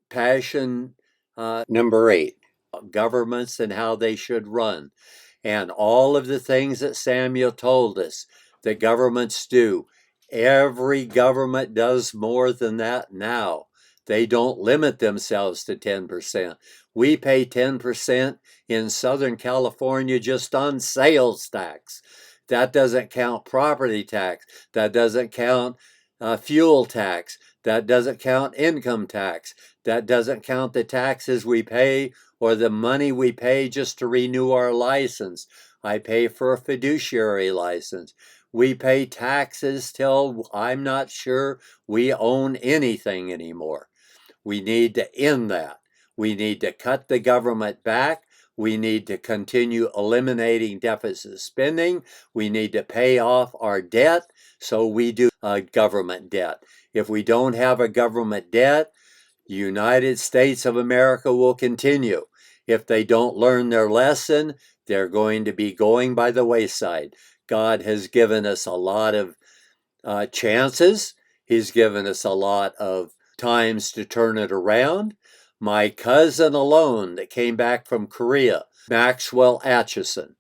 passion number 8, governments and how they should run. And all of the things that Samuel told us that governments do, every government does more than that now. They don't limit themselves to 10%. We pay 10% in Southern California just on sales tax. That doesn't count property tax. That doesn't count fuel tax. That doesn't count income tax. That doesn't count the taxes we pay or the money we pay just to renew our license. I pay for a fiduciary license. We pay taxes till I'm not sure we own anything anymore. We need to end that. We need to cut the government back. We need to continue eliminating deficit spending. We need to pay off our debt, so we do government debt. If we don't have a government debt, the United States of America will continue. If they don't learn their lesson, they're going to be going by the wayside. God has given us a lot of chances. He's given us a lot of times to turn it around. My cousin alone that came back from Korea, Maxwell Acheson.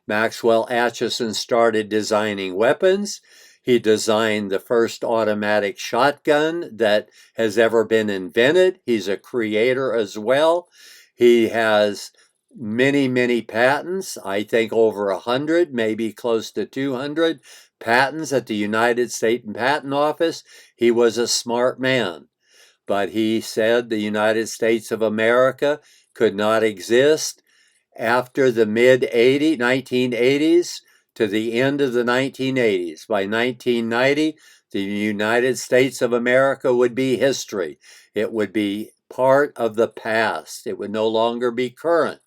Maxwell Acheson started designing weapons. He designed the first automatic shotgun that has ever been invented. He's a creator as well. He has many, many patents, I think over 100, maybe close to 200 patents at the United States Patent Office. He was a smart man, but he said the United States of America could not exist after the mid-1980s to the end of the 1980s. By 1990, the United States of America would be history. It would be part of the past. It would no longer be current.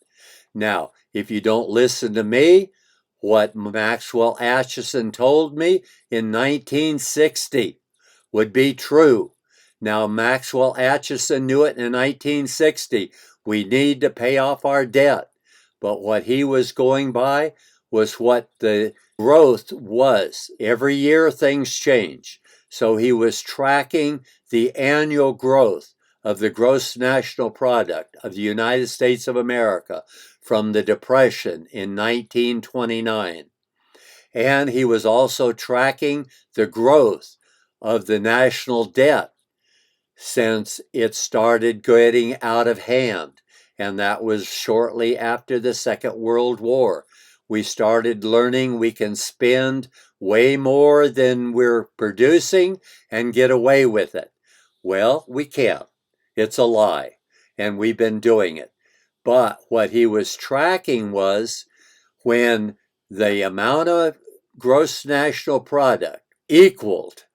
Now, if you don't listen to me, what Maxwell Acheson told me in 1960 would be true. Now, Maxwell Acheson knew it in 1960. We need to pay off our debt. But what he was going by was what the growth was. Every year things change. So he was tracking the annual growth of the gross national product of the United States of America from the Depression in 1929. And he was also tracking the growth of the national debt since it started getting out of hand. And that was shortly after the Second World War. We started learning we can spend way more than we're producing and get away with it. Well, we can't. It's a lie. And we've been doing it. But what he was tracking was when the amount of gross national product equaled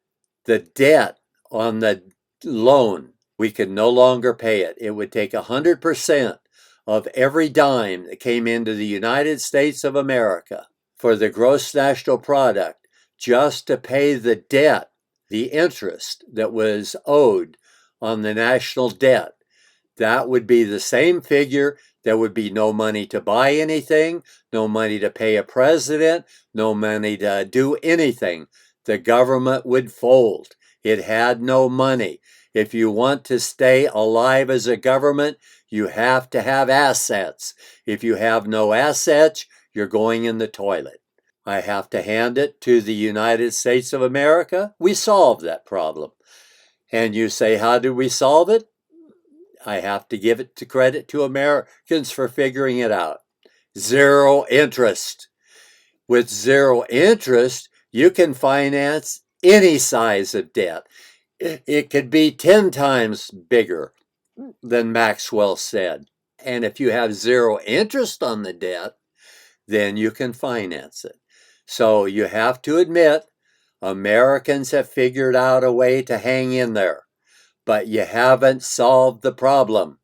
the debt on the loan, we could no longer pay it. It would take 100% of every dime that came into the United States of America for the gross national product just to pay the debt, the interest that was owed on the national debt. That would be the same figure. There would be no money to buy anything, no money to pay a president, no money to do anything. The government would fold. It had no money. If you want to stay alive as a government, you have to have assets. If you have no assets, you're going in the toilet. I have to hand it to the United States of America. We solved that problem. And you say, how did we solve it? I have to give it to credit to Americans for figuring it out. Zero interest. With zero interest, you can finance any size of debt. It could be 10 times bigger than Maxwell said. And if you have zero interest on the debt, then you can finance it. So you have to admit, Americans have figured out a way to hang in there. But you haven't solved the problem.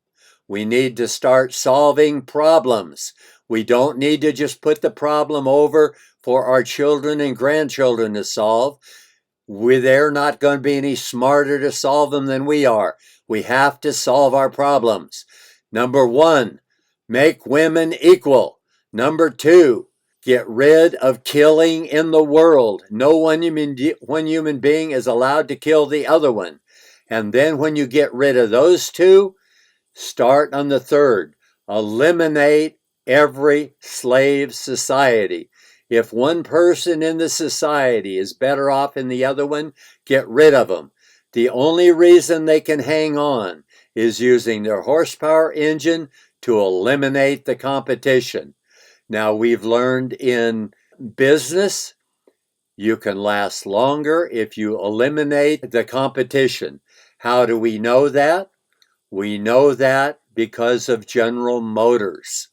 We need to start solving problems. We don't need to just put the problem over for our children and grandchildren to solve. They're not going to be any smarter to solve them than we are. We have to solve our problems. Number 1, make women equal. Number 2, get rid of killing in the world. No one human being is allowed to kill the other one. And then when you get rid of those two, Start on the third. Eliminate every slave society. If one person in the society is better off than the other one, get rid of them. The only reason they can hang on is using their horsepower engine to eliminate the competition. Now, we've learned in business, you can last longer if you eliminate the competition. How do we know that? We know that because of General Motors.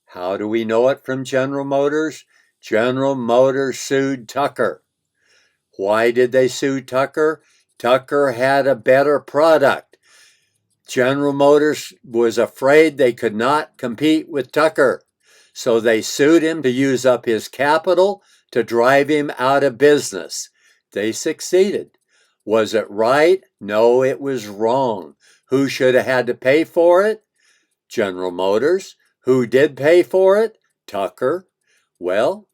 How do we know it from General Motors? General Motors sued Tucker. Why did they sue Tucker? Tucker had a better product. General Motors was afraid they could not compete with Tucker. So they sued him to use up his capital to drive him out of business. They succeeded. Was it right? No, it was wrong. Who should have had to pay for it? General Motors. Who did pay for it? Tucker. Well,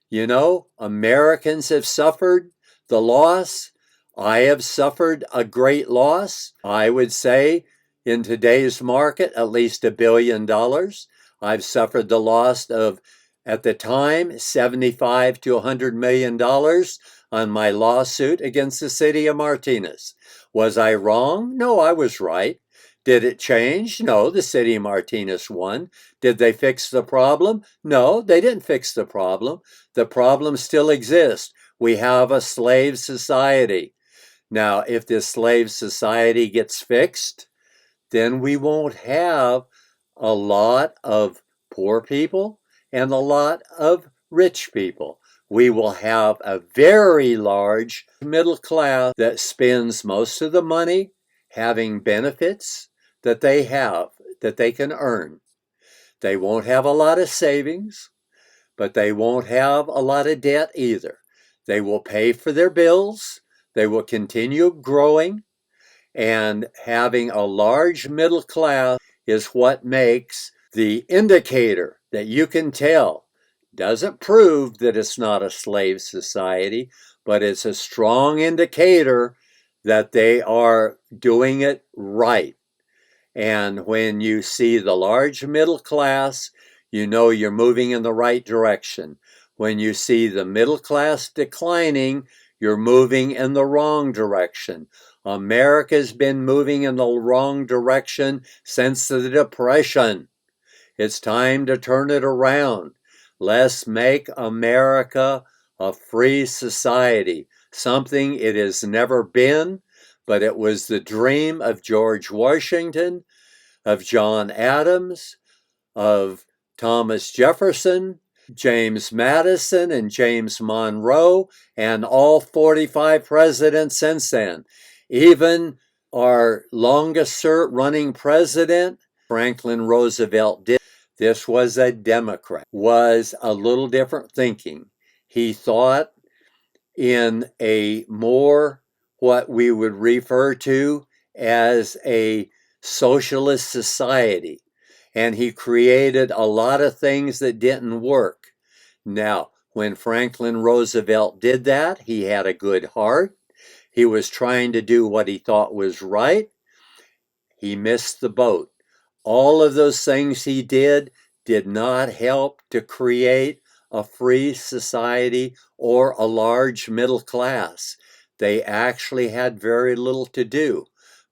you know, Americans have suffered the loss. I have suffered a great loss. I would say in today's market, at least $1 billion. I've suffered the loss of, at the time, $75 to $100 million on my lawsuit against the city of Martinez. Was I wrong? No, I was right. Did it change? No, the city of Martinez won. Did they fix the problem? No, they didn't fix the problem. The problem still exists. We have a slave society. Now, if this slave society gets fixed, then we won't have a lot of poor people and a lot of rich people. We will have a very large middle class that spends most of the money having benefits that they have, that they can earn. They won't have a lot of savings, but they won't have a lot of debt either. They will pay for their bills. They will continue growing, and having a large middle class is what makes the indicator that you can tell. Doesn't prove that it's not a slave society, but it's a strong indicator that they are doing it right. And when you see the large middle class, you know you're moving in the right direction. When you see the middle class declining, you're moving in the wrong direction. America's been moving in the wrong direction since the Depression. It's time to turn it around. Let's make America a free society, something it has never been, but it was the dream of George Washington, of John Adams, of Thomas Jefferson, James Madison, and James Monroe, and all 45 presidents since then. Even our longest running president, Franklin Roosevelt, did. This was a Democrat, was a little different thinking. He thought in a more what we would refer to as a socialist society. And he created a lot of things that didn't work. Now, when Franklin Roosevelt did that, he had a good heart. He was trying to do what he thought was right. He missed the boat. All of those things he did not help to create a free society or a large middle class. They actually had very little to do.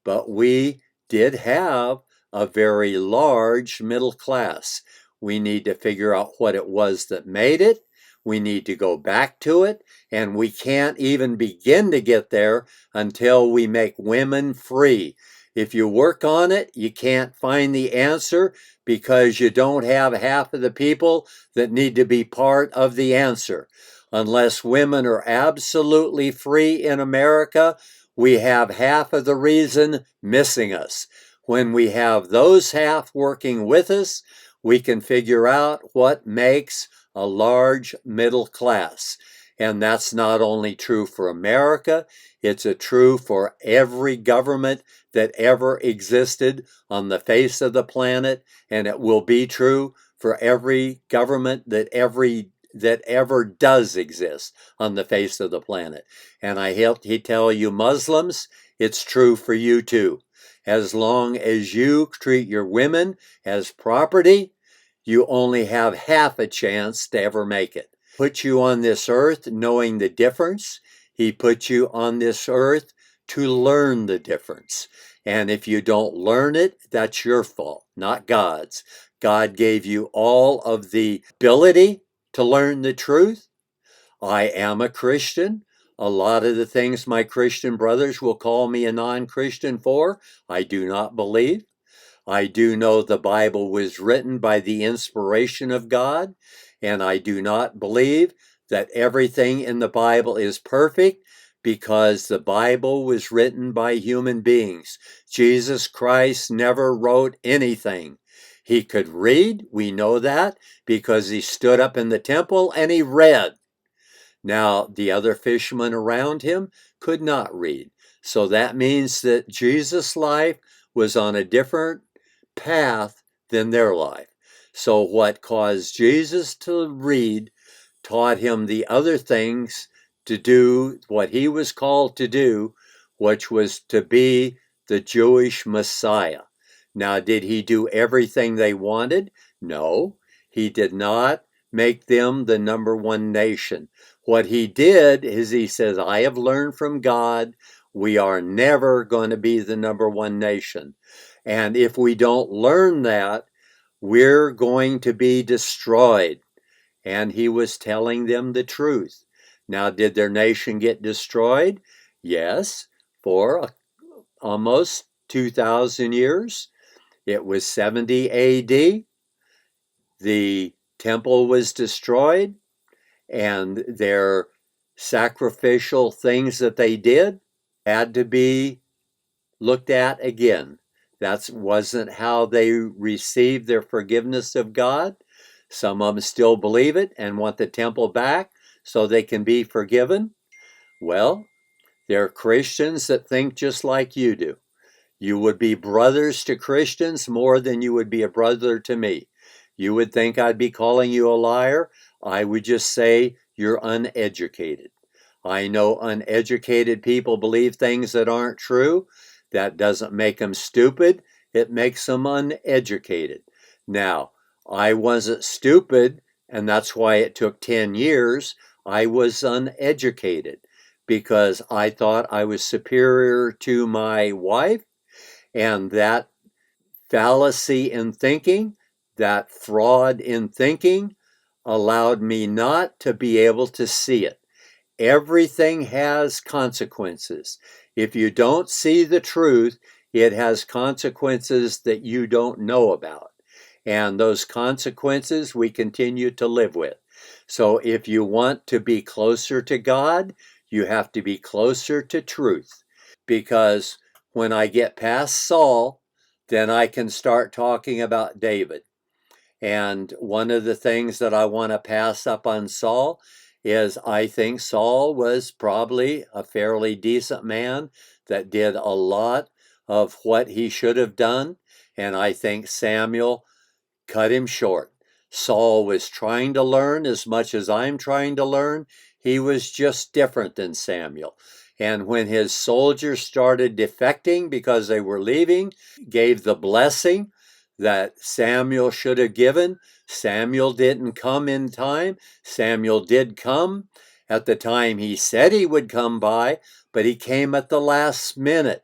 But we did have a very large middle class. We need to figure out what it was that made it. We need to go back to it. And we can't even begin to get there until we make women free. If you work on it, you can't find the answer because you don't have half of the people that need to be part of the answer. Unless women are absolutely free in America, we have half of the reason missing us. When we have those half working with us, we can figure out what makes a large middle class. And that's not only true for America, it's true for every government that ever existed on the face of the planet, and it will be true for every government that ever does exist on the face of the planet. And I help to tell you Muslims, it's true for you too. As long as you treat your women as property, you only have half a chance to ever make it. Put you on this earth knowing the difference. He put you on this earth to learn the difference. And if you don't learn it, that's your fault, not God's. God gave you all of the ability to learn the truth. I am a Christian. A lot of the things my Christian brothers will call me a non-Christian for, I do not believe. I do know the Bible was written by the inspiration of God, and I do not believe that everything in the Bible is perfect because the Bible was written by human beings. Jesus Christ never wrote anything. He could read, we know that, because he stood up in the temple and he read. Now, the other fishermen around him could not read. So that means that Jesus' life was on a different path than their life. So what caused Jesus to read taught him the other things to do what he was called to do, which was to be the Jewish Messiah. Now, did he do everything they wanted? No, he did not make them the number one nation. What he did is he says, I have learned from God, we are never going to be the number one nation. And if we don't learn that, we're going to be destroyed. And he was telling them the truth. Now, did their nation get destroyed? Yes, for almost 2,000 years. It was 70 AD. The temple was destroyed, and their sacrificial things that they did had to be looked at again. That wasn't how they received their forgiveness of God. Some of them still believe it and want the temple back so they can be forgiven. Well, there are Christians that think just like you do. You would be brothers to Christians more than you would be a brother to me. You would think I'd be calling you a liar. I would just say you're uneducated. I know uneducated people believe things that aren't true. That doesn't make them stupid. It makes them uneducated. Now, I wasn't stupid, and that's why it took 10 years. I was uneducated because I thought I was superior to my wife, and that fallacy in thinking, that fraud in thinking, allowed me not to be able to see it. Everything has consequences. If you don't see the truth, it has consequences that you don't know about. And those consequences we continue to live with. So if you want to be closer to God, you have to be closer to truth. Because when I get past Saul, then I can start talking about David. And one of the things that I want to pass up on Saul is I think Saul was probably a fairly decent man that did a lot of what he should have done. And I think Samuel cut him short. Saul was trying to learn as much as I'm trying to learn. He was just different than Samuel. And when his soldiers started defecting because they were leaving, gave the blessing that Samuel should have given. Samuel didn't come in time. Samuel did come at the time he said he would come by, but he came at the last minute.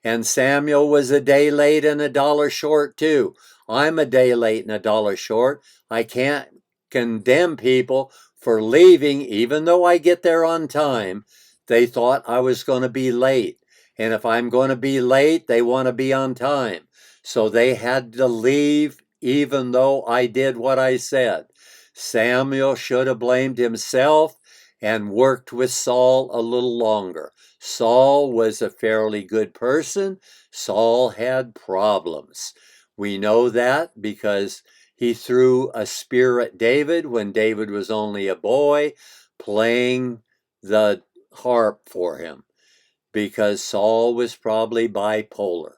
And Samuel was a day late and a dollar short too. I'm a day late and a dollar short. I can't condemn people for leaving, even though I get there on time. They thought I was going to be late. And if I'm going to be late, they want to be on time. So they had to leave, even though I did what I said. Samuel should have blamed himself and worked with Saul a little longer. Saul was a fairly good person. Saul had problems. We know that because he threw a spear at David when David was only a boy, playing the harp for him, because Saul was probably bipolar.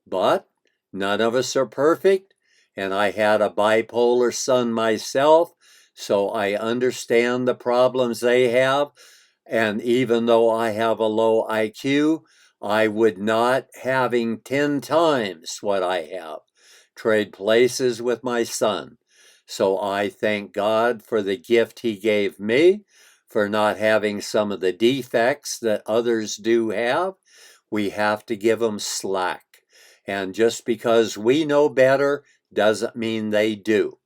But none of us are perfect, and I had a bipolar son myself, so I understand the problems they have. And even though I have a low IQ, I would not, having 10 times what I have, trade places with my son. So I thank God for the gift he gave me, for not having some of the defects that others do have. We have to give them slack. And just because we know better doesn't mean they do.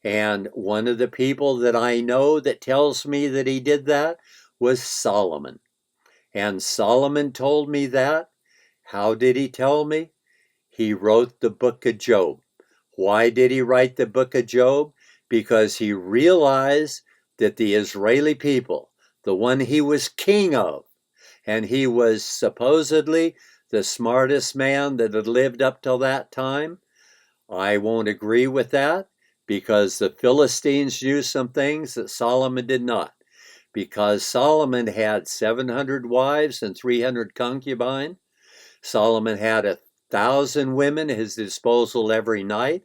And one of the people that I know that tells me that he did that was Solomon. And Solomon told me that. How did he tell me? He wrote the book of Job. Why did he write the book of Job? Because he realized that the Israeli people, the one he was king of, and he was supposedly the smartest man that had lived up till that time. I won't agree with that, because the Philistines used some things that Solomon did not. Because Solomon had 700 wives and 300 concubines. Solomon had 1,000 women at his disposal every night.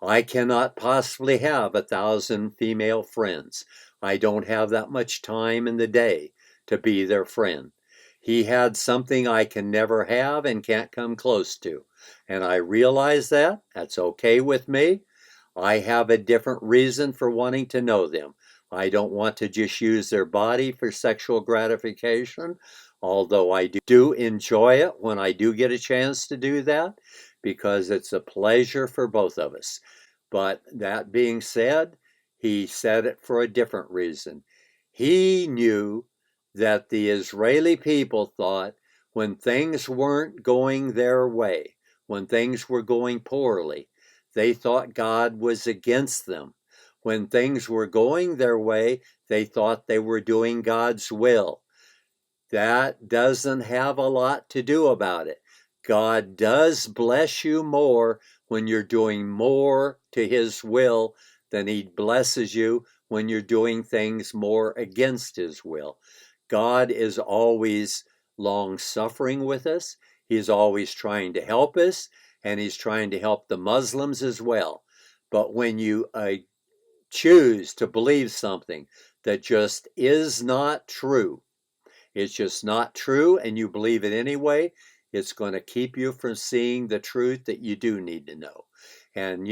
I cannot possibly have 1,000 female friends. I don't have that much time in the day to be their friend. He had something I can never have and can't come close to. And I realize that. That's okay with me. I have a different reason for wanting to know them. I don't want to just use their body for sexual gratification, although I do enjoy it when I do get a chance to do that, because it's a pleasure for both of us. But that being said, he said it for a different reason. He knew that the Israeli people thought when things weren't going their way, when things were going poorly, they thought God was against them. When things were going their way, they thought they were doing God's will. That doesn't have a lot to do about it. God does bless you more when you're doing more to his will than he blesses you when you're doing things more against his will. God is always long suffering with us. He's always trying to help us, and he's trying to help the Muslims as well. But when you choose to believe something that just is not true, it's just not true, and you believe it anyway, it's going to keep you from seeing the truth that you do need to know. And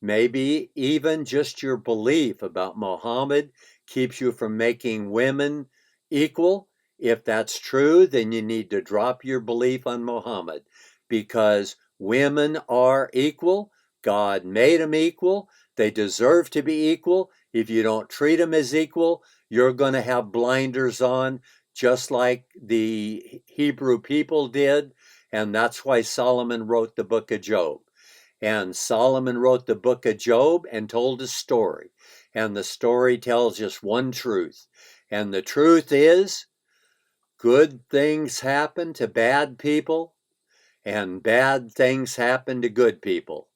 maybe even just your belief about Muhammad keeps you from making women equal. If that's true, then you need to drop your belief on Muhammad, because women are equal. God made them equal. They deserve to be equal. If you don't treat them as equal, you're going to have blinders on, just like the Hebrew people did. And that's why Solomon wrote the book of Job. And Solomon wrote the book of Job and told a story. And the story tells just one truth. And the truth is, good things happen to bad people, and bad things happen to good people.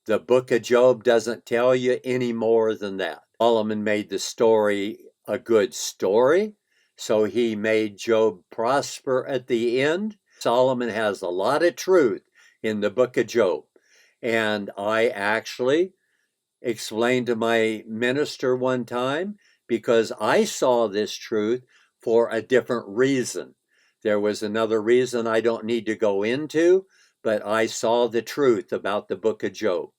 The book of Job doesn't tell you any more than that. Solomon made the story a good story, so he made Job prosper at the end. Solomon has a lot of truth in the book of Job. And I actually explained to my minister one time, because I saw this truth for a different reason. There was another reason I don't need to go into, but I saw the truth about the book of Job.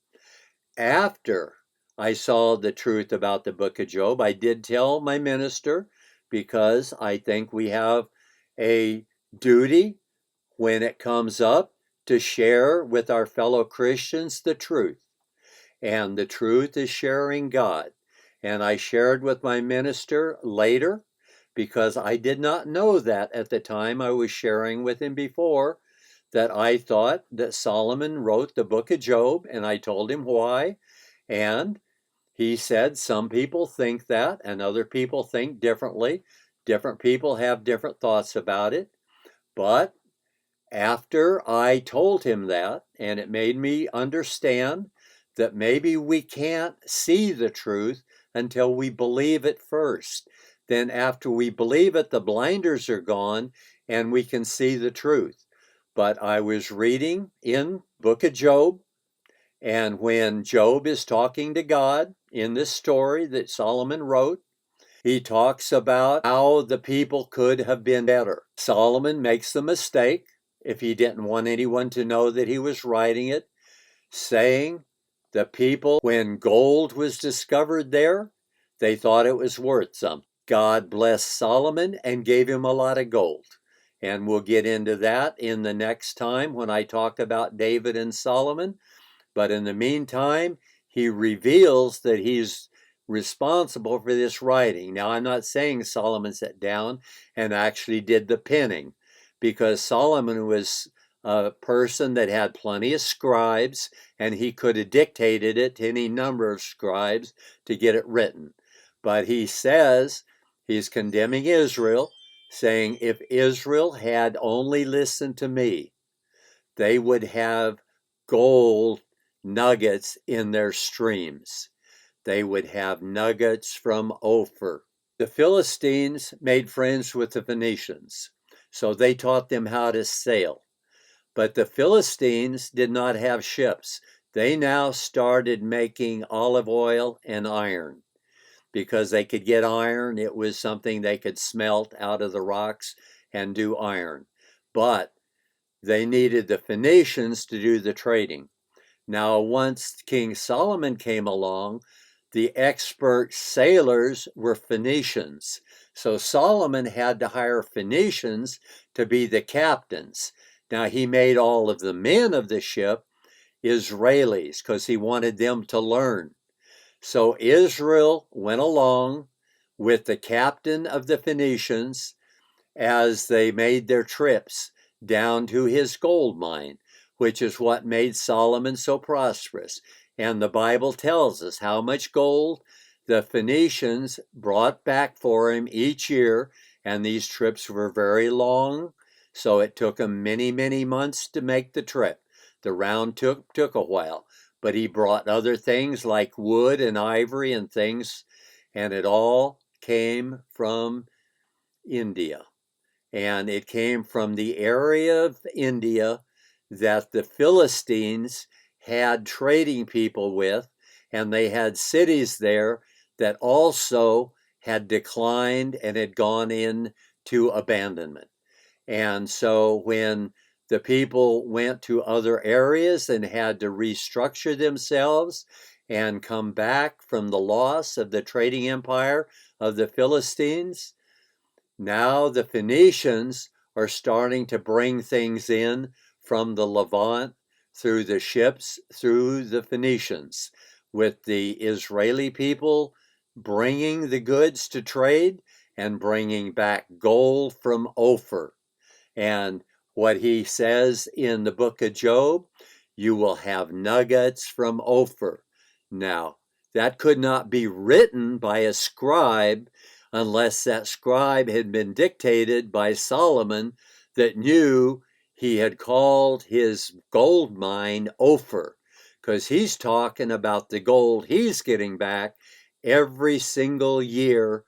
After I saw the truth about the book of Job, I did tell my minister, because I think we have a duty when it comes up to share with our fellow Christians the truth. And the truth is sharing God. And I shared with my minister later, because I did not know that at the time. I was sharing with him before that I thought that Solomon wrote the book of Job, and I told him why. And he said some people think that, and other people think differently. Different people have different thoughts about it. But after I told him that, and it made me understand that maybe we can't see the truth until we believe it first. Then after we believe it, the blinders are gone and we can see the truth. But I was reading in book of Job, and when Job is talking to God in this story that Solomon wrote, He talks about how the people could have been better. Solomon makes the mistake, if he didn't want anyone to know that he was writing it, saying the people, when gold was discovered there, they thought it was worth something. God blessed Solomon and gave him a lot of gold. And we'll get into that in the next time when I talk about David and Solomon. But in the meantime, he reveals that he's responsible for this writing. Now, I'm not saying Solomon sat down and actually did the penning, because Solomon was a person that had plenty of scribes, and he could have dictated it to any number of scribes to get it written. But he says he's condemning Israel, saying, if Israel had only listened to me, they would have gold nuggets in their streams. They would have nuggets from Ophir. The Philistines made friends with the Phoenicians, so they taught them how to sail. But the Philistines did not have ships. They now started making olive oil and iron. Because they could get iron, it was something they could smelt out of the rocks and do iron. But they needed the Phoenicians to do the trading. Now, once King Solomon came along, the expert sailors were Phoenicians. So Solomon had to hire Phoenicians to be the captains. Now, he made all of the men of the ship Israelis because he wanted them to learn. So Israel went along with the captain of the Phoenicians as they made their trips down to his gold mine, which is what made Solomon so prosperous. And the Bible tells us how much gold the Phoenicians brought back for him each year, and these trips were very long, so it took him many, many months to make the trip. The round took a while, but he brought other things like wood and ivory and things, and it all came from India. And it came from the area of India that the Philistines had trading people with, and they had cities there that also had declined and had gone into abandonment. And so when the people went to other areas and had to restructure themselves and come back from the loss of the trading empire of the Philistines, now the Phoenicians are starting to bring things in from the Levant through the ships, through the Phoenicians, with the Israeli people bringing the goods to trade and bringing back gold from Ophir. And what he says in the book of Job, you will have nuggets from Ophir. Now, that could not be written by a scribe unless that scribe had been dictated by Solomon that knew he had called his gold mine Ophir, because he's talking about the gold he's getting back every single year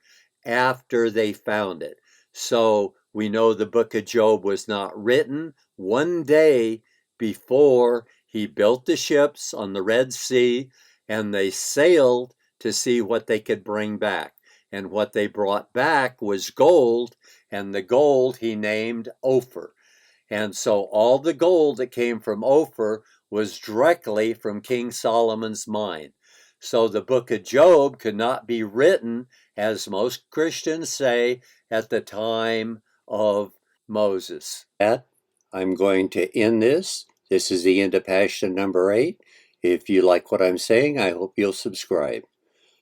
after they found it. So we know the book of Job was not written one day before he built the ships on the Red Sea, and they sailed to see what they could bring back. And what they brought back was gold, and the gold he named Ophir. And so all the gold that came from Ophir was directly from King Solomon's mine. So the book of Job could not be written, as most Christians say, at the time of Moses. I'm going to end this. This is the end of Passion number 8. If you like what I'm saying, I hope you'll subscribe.